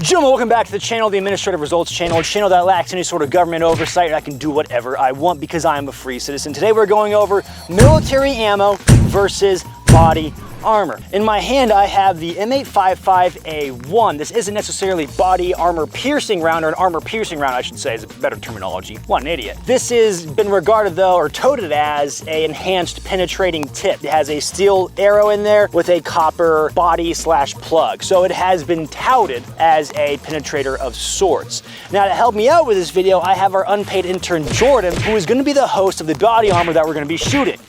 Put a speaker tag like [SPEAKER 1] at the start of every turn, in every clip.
[SPEAKER 1] Gentlemen, welcome back to the channel, the Administrative Results channel, a channel that lacks any sort of government oversight. I can do whatever I want because I am a free citizen. Today we're going over military ammo versus body armor. In my hand, I have the M855A1. This isn't necessarily body armor piercing round, or an armor piercing round, I should say, is a better terminology. What an idiot. This has been regarded though, or touted as, a enhanced penetrating tip. It has a steel arrow in there with a copper body slash plug. So it has been touted as a penetrator of sorts. Now to help me out with this video, I have our unpaid intern Jordan, who is gonna be the host of the body armor that we're gonna be shooting.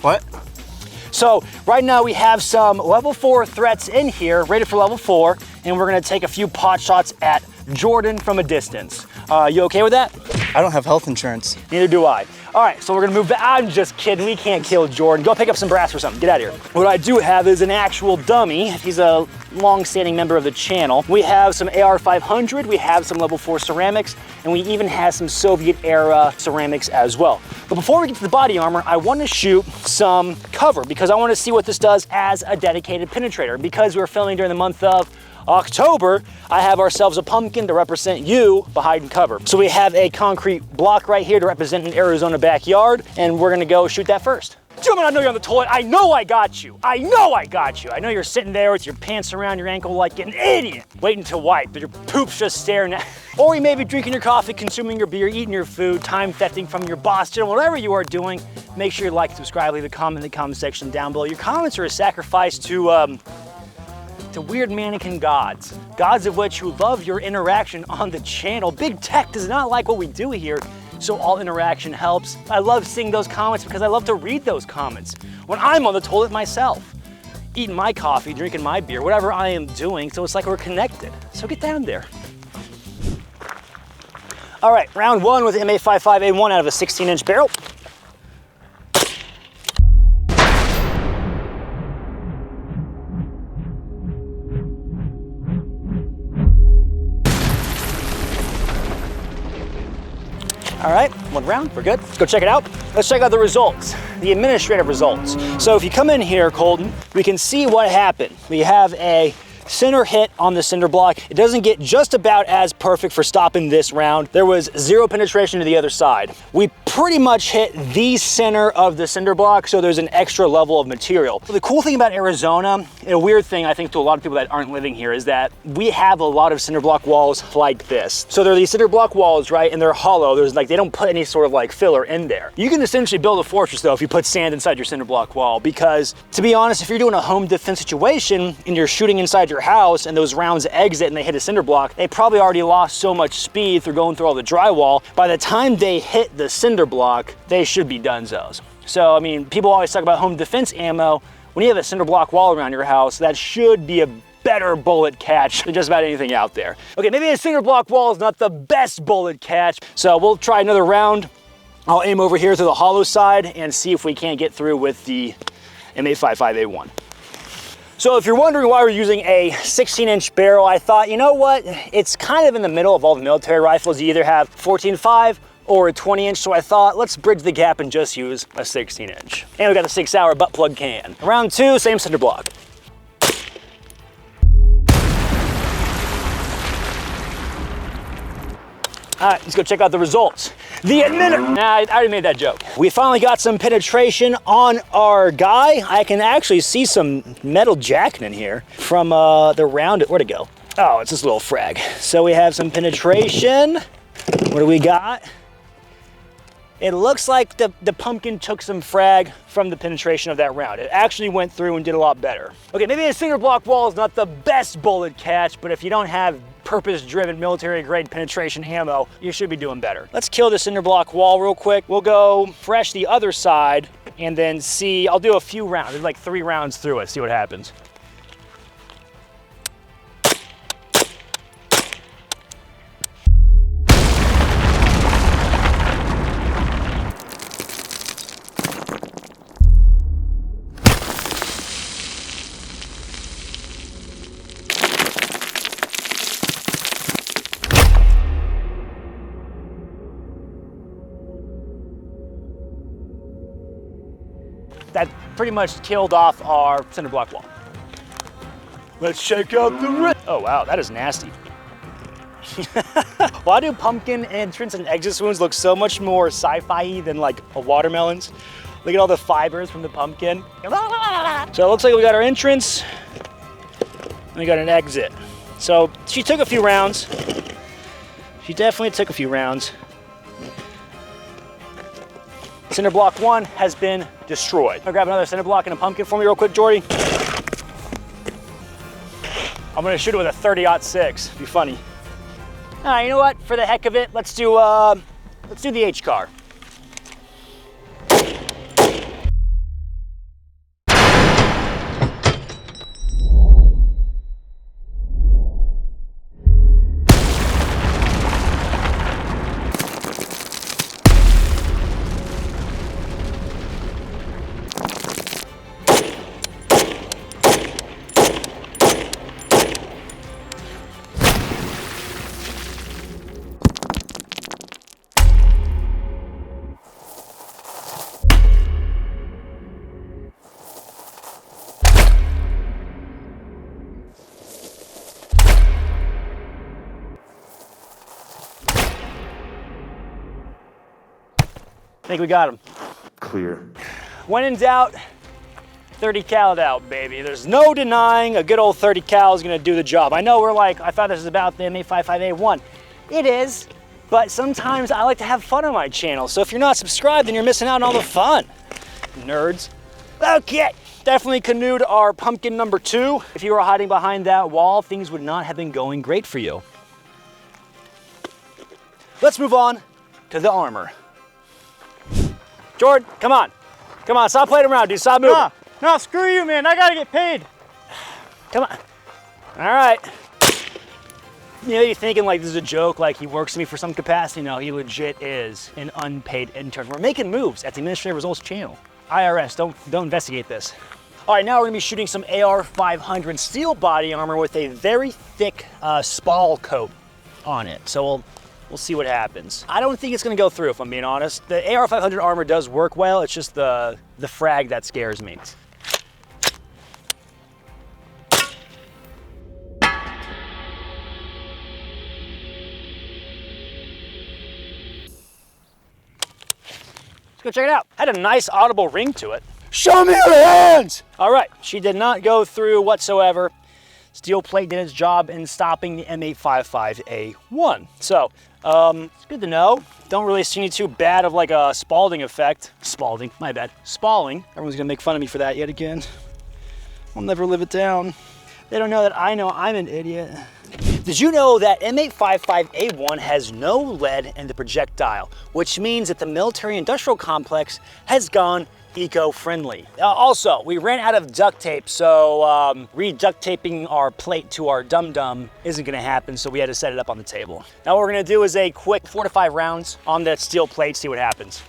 [SPEAKER 2] What?
[SPEAKER 1] So right now we have some level 4 threats in here, rated for level 4, and we're gonna take a few pot shots at Jordan from a distance. You okay with that?
[SPEAKER 2] I don't have health insurance.
[SPEAKER 1] Neither do I. All right, so we're gonna move back. I'm just kidding, we can't kill Jordan. Go pick up some brass or something, get out of here. What I do have is an actual dummy. He's a long-standing member of the channel. We have some AR-500, we have some level 4 ceramics, and we even have some Soviet-era ceramics as well. But before we get to the body armor, I wanna shoot some cover because I wanna see what this does as a dedicated penetrator. Because we're filming during the month of October, I have ourselves a pumpkin to represent you behind cover. So we have a concrete block right here to represent an Arizona backyard, and we're gonna go shoot that first. Gentlemen, I know you're on the toilet. I know I got you. I know I got you. I know you're sitting there with your pants around your ankle like an idiot, waiting to wipe, but your poop's just staring at. Or you may be drinking your coffee, consuming your beer, eating your food, time thefting from your boss, gentlemen, whatever you are doing, make sure you like, subscribe, leave a comment in the comment section down below. Your comments are a sacrifice to weird mannequin gods of which who love your interaction on the channel. Big tech does not like what we do here, so all interaction helps. I love seeing those comments because I love to read those comments when I'm on the toilet myself, eating my coffee, drinking my beer, whatever I am doing, so it's like we're connected. So get down there. All right, round one with M855A1 out of a 16-inch barrel. All right, one round, we're good. Let's go check it out. Let's check out the results, the administrative results. So if you come in here, Colton, we can see what happened. We have a center hit on the Cinderblock. It doesn't get just about as perfect for stopping this round. There was 0 penetration to the other side. We pretty much hit the center of the Cinderblock, so there's an extra level of material. The cool thing about Arizona, and a weird thing I think to a lot of people that aren't living here, is that we have a lot of Cinderblock walls like this. So they're these Cinderblock walls, right, and they're hollow. There's like, they don't put any sort of like filler in there. You can essentially build a fortress though if you put sand inside your Cinderblock wall, because to be honest, if you're doing a home defense situation and you're shooting inside your house and those rounds exit and they hit a cinder block, they probably already lost so much speed through going through all the drywall. By the time they hit the cinder block, they should be dunzos. So, I mean, people always talk about home defense ammo. When you have a cinder block wall around your house, that should be a better bullet catch than just about anything out there. Okay, maybe a cinder block wall is not the best bullet catch, so we'll try another round. I'll aim over here to the hollow side and see if we can't get through with the M855A1. So if you're wondering why we're using a 16-inch barrel, I thought, you know what? It's kind of in the middle of all the military rifles. You either have 14.5 or a 20-inch, so I thought, let's bridge the gap and just use a 16-inch. And we got the 6-hour butt plug can. Round two, same cinder block. All right, let's go check out the results. I already made that joke. We finally got some penetration on our guy. I can actually see some metal jacking in here from the round. Where'd it go? Oh, it's this little frag. So we have some penetration. What do we got? It looks like the pumpkin took some frag from the penetration of that round. It actually went through and did a lot better. Okay, maybe a cinder block wall is not the best bullet catch, but if you don't have purpose-driven military-grade penetration ammo, you should be doing better. Let's kill the cinder block wall real quick. We'll go fresh the other side and then see. I'll do a few rounds. There's like 3 rounds through it, see what happens. That pretty much killed off our cinder block wall. Let's check out the rest. Oh wow, that is nasty. Why do pumpkin entrance and exit wounds look so much more sci-fi than like a watermelon's? Look at all the fibers from the pumpkin. So it looks like we got our entrance, and we got an exit. So she took a few rounds. She definitely took a few rounds. Cinderblock 1 has been destroyed. I'll grab another Cinderblock and a pumpkin for me real quick, Jordy. I'm gonna shoot it with a 30-06, be funny. All right, you know what? For the heck of it, let's do the HCAR. I think we got him.
[SPEAKER 3] Clear.
[SPEAKER 1] When in doubt, 30 cal it out, baby. There's no denying a good old 30 cal is gonna do the job. I know we're like, I thought this was about the M855A1. It is, but sometimes I like to have fun on my channel. So if you're not subscribed, then you're missing out on all the fun, nerds. Okay, definitely canoed our pumpkin number 2. If you were hiding behind that wall, things would not have been going great for you. Let's move on to the armor. Jordan, come on. Come on, stop playing around, dude. Stop moving.
[SPEAKER 2] No, screw you, man. I gotta get paid.
[SPEAKER 1] Come on. All right. You know, you're thinking like this is a joke, like he works for me for some capacity. No, he legit is an unpaid intern. We're making moves at the Administrative Results channel. IRS, don't investigate this. All right, now we're gonna be shooting some AR-500 steel body armor with a very thick spall coat on it. So we'll see what happens. I don't think it's gonna go through, if I'm being honest. The AR-500 armor does work well. It's just the frag that scares me. Let's go check it out. Had a nice audible ring to it. Show me your hands! All right, she did not go through whatsoever. Steel plate did its job in stopping the M855A1. So, it's good to know. Don't really see any too bad of like a Spalding effect. Spalding, my bad. Spalling. Everyone's gonna make fun of me for that yet again. I'll never live it down. They don't know that I know I'm an idiot. Did you know that M855A1 has no lead in the projectile, which means that the military-industrial complex has gone eco-friendly. Also, we ran out of duct tape, so re-duct taping our plate to our dum-dum isn't gonna happen, so we had to set it up on the table. Now what we're gonna do is a quick 4 to 5 rounds on that steel plate, see what happens.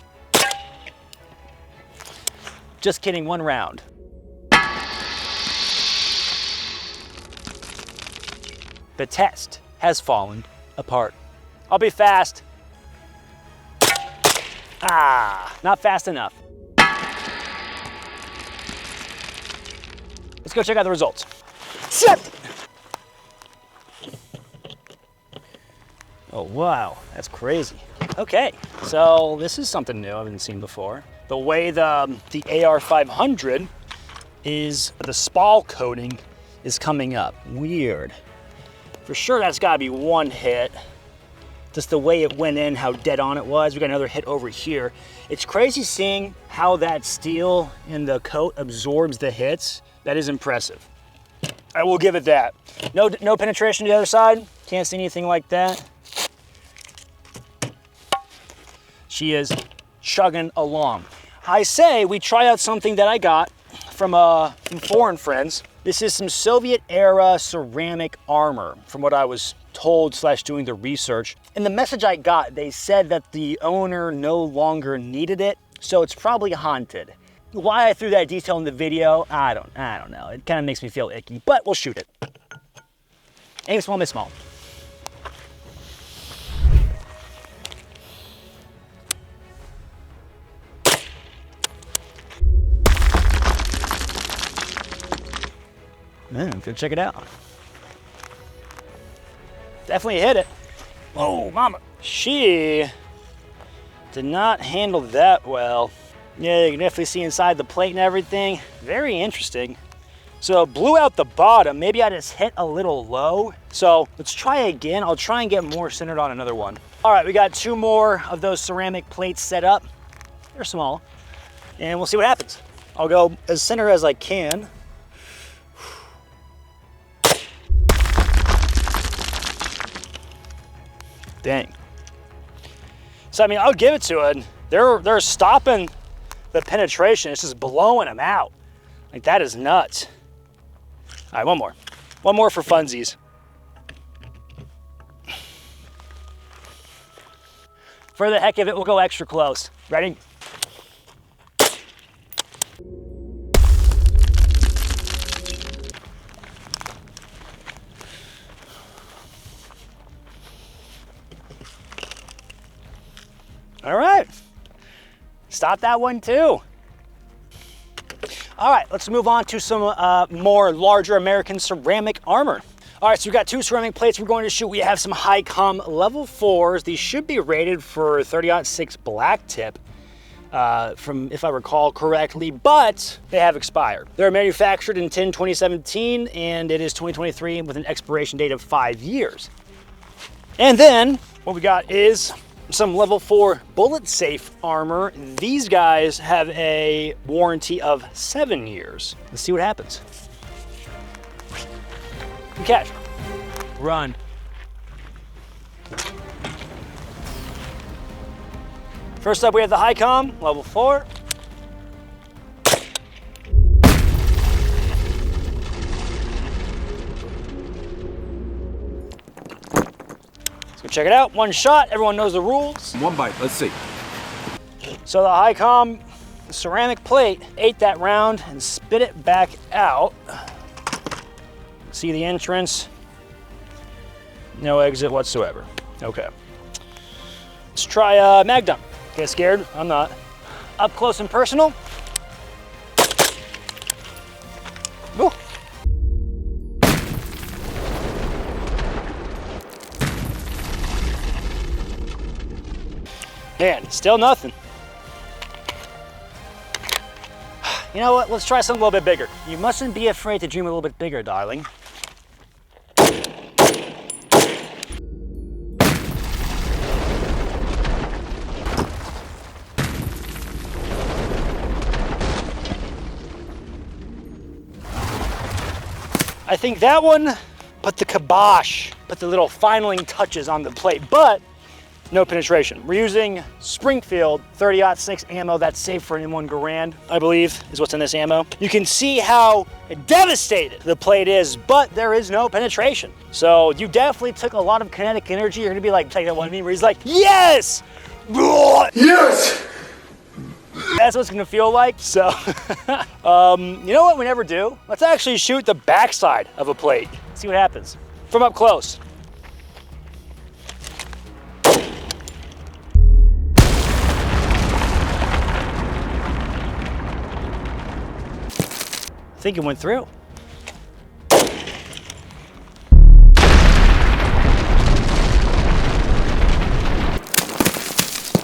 [SPEAKER 1] Just kidding, 1 round. The test has fallen apart. I'll be fast. Not fast enough. Let's go check out the results. Oh, wow, that's crazy. Okay, so this is something new I haven't seen before. The way the AR-500 is, the spall coating is coming up. Weird. For sure that's gotta be 1 hit. Just the way it went in, how dead on it was. We got another hit over here. It's crazy seeing how that steel in the coat absorbs the hits. That is impressive. I will give it that. No penetration to the other side. Can't see anything like that. She is chugging along. I say we try out something that I got from foreign friends. This is some Soviet era ceramic armor from what I was told / doing the research. In the message I got, they said that the owner no longer needed it, so it's probably haunted. Why I threw that detail in the video, I don't know. It kind of makes me feel icky, but we'll shoot it. Aim small, miss small. Man, go check it out. Definitely hit it. Oh, mama. She did not handle that well. Yeah, you can definitely see inside the plate and everything. Very interesting. So blew out the bottom. Maybe I just hit a little low. So let's try again. I'll try and get more centered on another one. All right, we got 2 more of those ceramic plates set up. They're small, and we'll see what happens. I'll go as center as I can. Dang. So I mean, I'll give it to it. They're stopping the penetration. It's just blowing them out. Like, that is nuts. All right, one more. One more for funsies. For the heck of it, we'll go extra close. Ready? All right. Stop that one too. All right, let's move on to some more larger American ceramic armor. All right, so we've got 2 ceramic plates we're going to shoot. We have some HCAR level 4s. These should be rated for 30-06 black tip, from if I recall correctly, but they have expired. They're manufactured in 2017, and it is 2023 with an expiration date of 5 years. And then what we got is some level 4 bullet safe armor. These guys have a warranty of 7 years. Let's see what happens. Catch. Run. First up, we have the HCAR level 4. Check it out, 1 shot, everyone knows the rules.
[SPEAKER 3] 1 bite, let's see.
[SPEAKER 1] So the HCAR ceramic plate ate that round and spit it back out. See the entrance, no exit whatsoever. Okay. Let's try mag dump. Get scared? I'm not. Up close and personal. Ooh. Man, still nothing. You know what? Let's try something a little bit bigger. You mustn't be afraid to dream a little bit bigger, darling. I think that one put the kibosh, put the little finaling touches on the plate, but no penetration. We're using Springfield 30-06 ammo that's safe for any 1 Garand, I believe, is what's in this ammo. You can see how devastated the plate is, but there is no penetration. So you definitely took a lot of kinetic energy. You're gonna be like, take that one meme where he's like, yes! Yes! That's what it's gonna feel like, so. You know what we never do? Let's actually shoot the backside of a plate. See what happens. From up close. I think it went through.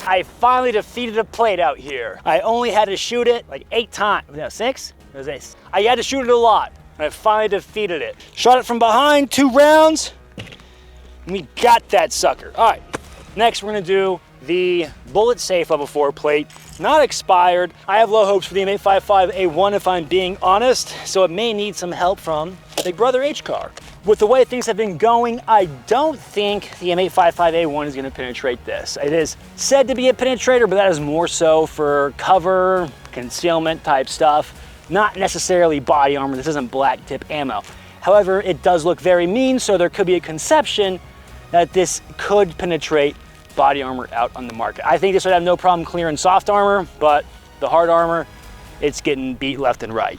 [SPEAKER 1] I finally defeated a plate out here. I only had to shoot it like 8 times. No, 6? It was 8. I had to shoot it a lot, and I finally defeated it. Shot it from behind, 2 rounds, and we got that sucker. All right, next we're gonna do the bullet safe level 4 plate. Not expired. I have low hopes for the M855A1 if I'm being honest, so it may need some help from Big Brother HCAR. With the way things have been going, I don't think the M855A1 is gonna penetrate this. It is said to be a penetrator, but that is more so for cover, concealment type stuff, not necessarily body armor. This isn't black tip ammo. However, it does look very mean, so there could be a conception that this could penetrate body armor out on the market. I think this would have no problem clearing soft armor, but the hard armor, it's getting beat left and right.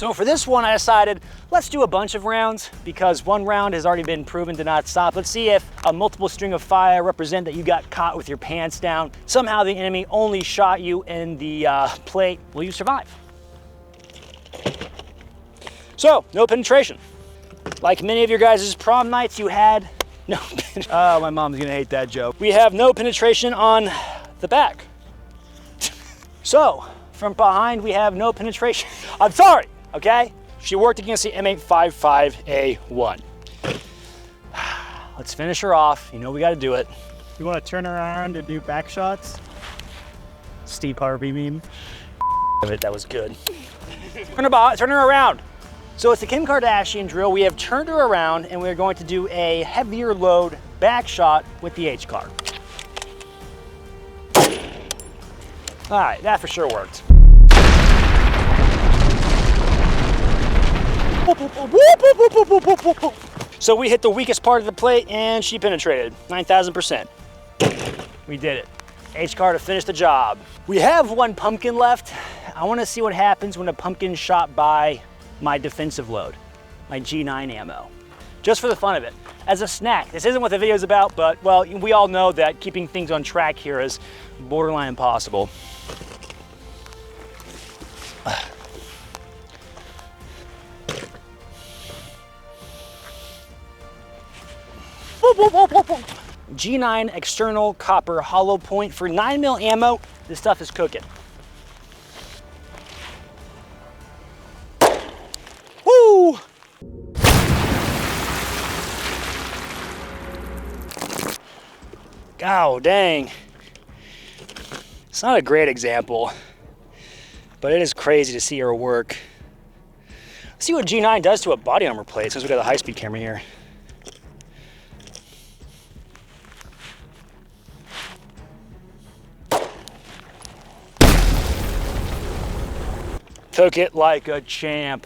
[SPEAKER 1] So for this one, I decided, let's do a bunch of rounds because one round has already been proven to not stop. Let's see if a multiple string of fire represent that you got caught with your pants down. Somehow the enemy only shot you in the plate. Will you survive? So, no penetration. Like many of your guys' prom nights, you had no oh, my mom's gonna hate that joke. We have no penetration on the back. So, from behind, we have no penetration. I'm sorry, okay? She worked against the M855A1. Let's finish her off. You know we gotta do it.
[SPEAKER 2] You want to turn around and do back shots? Steve Harvey meme.
[SPEAKER 1] That was good. Turn her around. So it's the Kim Kardashian drill. We have turned her around and we're going to do a heavier load back shot with the HCAR. All right, that for sure worked. So we hit the weakest part of the plate and she penetrated, 9,000%. We did it. HCAR to finish the job. We have one pumpkin left. I wanna see what happens when a pumpkin shot by my defensive load, my G9 ammo. Just for the fun of it, as a snack. This isn't what the video's about, but well, we all know that keeping things on track here is borderline impossible. G9 external copper hollow point for 9mm ammo. This stuff is cooking. Woo! Oh, dang. It's not a great example, but it is crazy to see her work. Let's see what G9 does to a body armor plate since we got the high-speed camera here. Took it like a champ.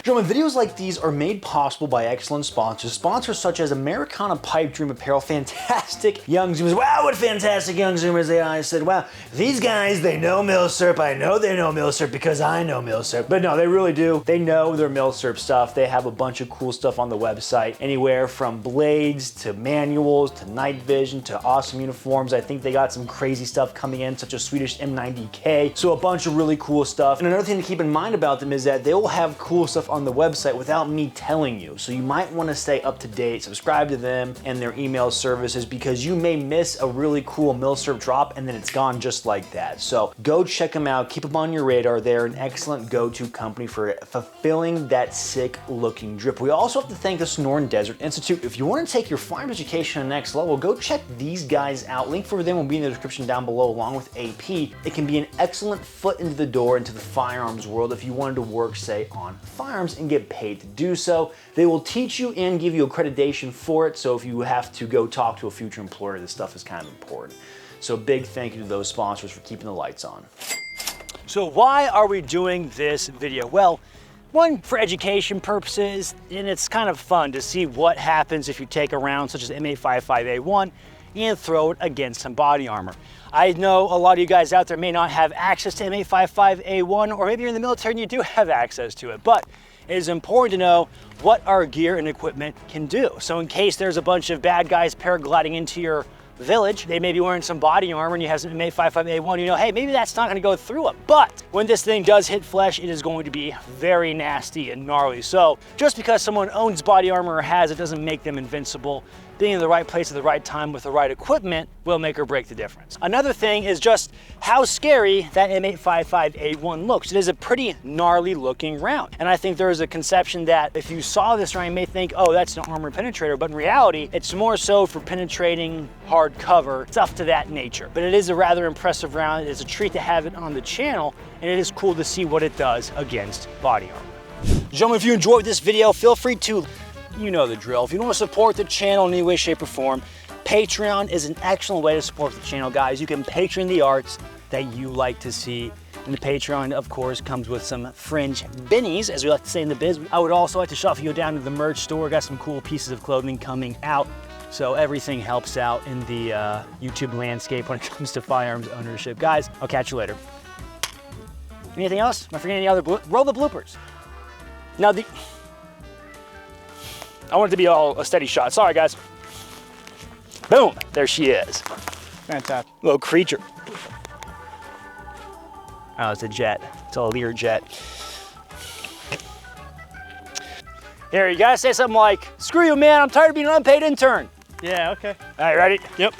[SPEAKER 3] Gentlemen, videos like these are made possible by excellent sponsors. Sponsors such as Americana Pipe Dream Apparel, fantastic young Zoomers. Wow, what fantastic young Zoomers they are. I said, wow, these guys, they know milsurp. I know they know milsurp because I know milsurp. But no, they really do. They know their milsurp stuff. They have a bunch of cool stuff on the website. Anywhere from blades to manuals to night vision to awesome uniforms. I think they got some crazy stuff coming in, such as Swedish M90K. So a bunch of really cool stuff. And another thing to keep in mind about them is that they will have cool stuff on the website without me telling you. So you might want to stay up to date, subscribe to them and their email services because you may miss a really cool milsurp drop and then it's gone just like that. So go check them out, keep them on your radar. They're an excellent go-to company for fulfilling that sick looking drip. We also have to thank the Sonoran Desert Institute. If you want to take your firearms education to the next level, go check these guys out. Link for them will be in the description down below along with AP. It can be an excellent foot into the door into the firearms world if you wanted to work, say, on firearms and get paid to do so. They will teach you and give you accreditation for it, so if you have to go talk to a future employer, this stuff is kind of important. So big thank you to those sponsors for keeping the lights on.
[SPEAKER 1] So why are we doing this video? Well, one, for education purposes, and it's kind of fun to see what happens if you take a round such as M855A1 and throw it against some body armor. I know a lot of you guys out there may not have access to M855A1, or maybe you're in the military and you do have access to it, but it is important to know what our gear and equipment can do. So in case there's a bunch of bad guys paragliding into your village, they may be wearing some body armor and you have some M855A1, you know, hey, maybe that's not gonna go through it. But when this thing does hit flesh, it is going to be very nasty and gnarly. So just because someone owns body armor or has it doesn't make them invincible. Being in the right place at the right time with the right equipment will make or break the difference. Another thing is just how scary that M855A1 looks. It is a pretty gnarly looking round. And I think there is a conception that if you saw this round, you may think, oh, that's an armor penetrator, but in reality, it's more so for penetrating hard cover, stuff to that nature. But it is a rather impressive round. It's a treat to have it on the channel, and it is cool to see what it does against body armor. Gentlemen, if you enjoyed this video, feel free to, you know the drill. If you want to support the channel in any way, shape, or form, Patreon is an excellent way to support the channel, guys. You can Patreon the arts that you like to see. And the Patreon, of course, comes with some fringe bennies, as we like to say in the biz. I would also like to shuffle you down to the merch store. Got some cool pieces of clothing coming out. So everything helps out in the YouTube landscape when it comes to firearms ownership. Guys, I'll catch you later. Anything else? Am I forgetting any other roll the bloopers? Now I want it to be all a steady shot. Sorry, guys. Boom, there she is.
[SPEAKER 2] Fantastic.
[SPEAKER 1] Little creature. Oh, it's a jet. It's a Lear jet. Here, you gotta say something like, screw you, man, I'm tired of being an unpaid intern.
[SPEAKER 2] Yeah, okay.
[SPEAKER 1] All right, ready?
[SPEAKER 2] Yep.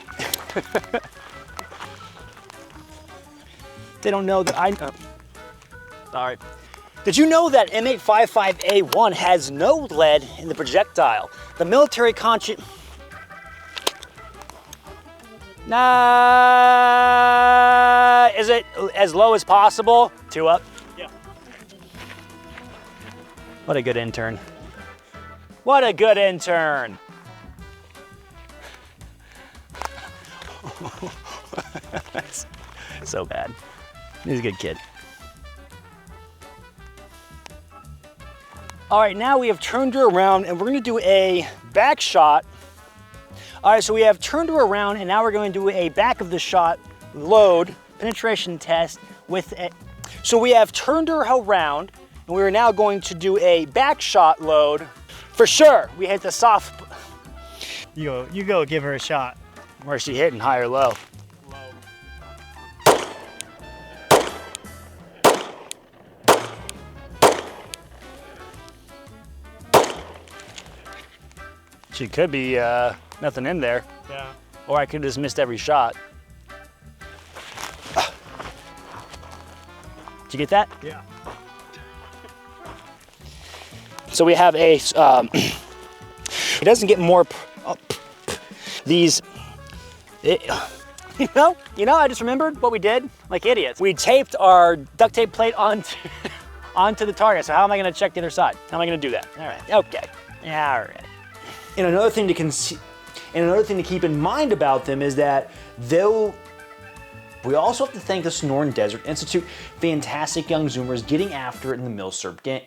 [SPEAKER 1] They don't know that sorry. Did you know that M855A1 has no lead in the projectile? The military is it as low as possible? 2 up?
[SPEAKER 2] Yeah.
[SPEAKER 1] What a good intern. What a good intern. That's so bad. He's a good kid. All right, now we have turned her around and we're gonna do a back shot. All right, so we have turned her around and now we're going to do a back of the shot load penetration test with it. So we have turned her around and we are now going to do a back shot load. For sure, we hit the soft.
[SPEAKER 2] You go give her a shot.
[SPEAKER 1] Where's she hitting, high or low? She could be nothing in there.
[SPEAKER 2] Yeah.
[SPEAKER 1] Or I could have just missed every shot. Did you get that?
[SPEAKER 2] Yeah.
[SPEAKER 1] So we have a, it doesn't get more, these, you know, I just remembered what we did, like idiots. We taped our duct tape plate onto the target. So how am I gonna check the other side? How am I gonna do that? All right, okay, yeah, all right.
[SPEAKER 3] And another thing to keep in mind about them is that we also have to thank the Sonoran Desert Institute. Fantastic young Zoomers getting after it in the milsurp game.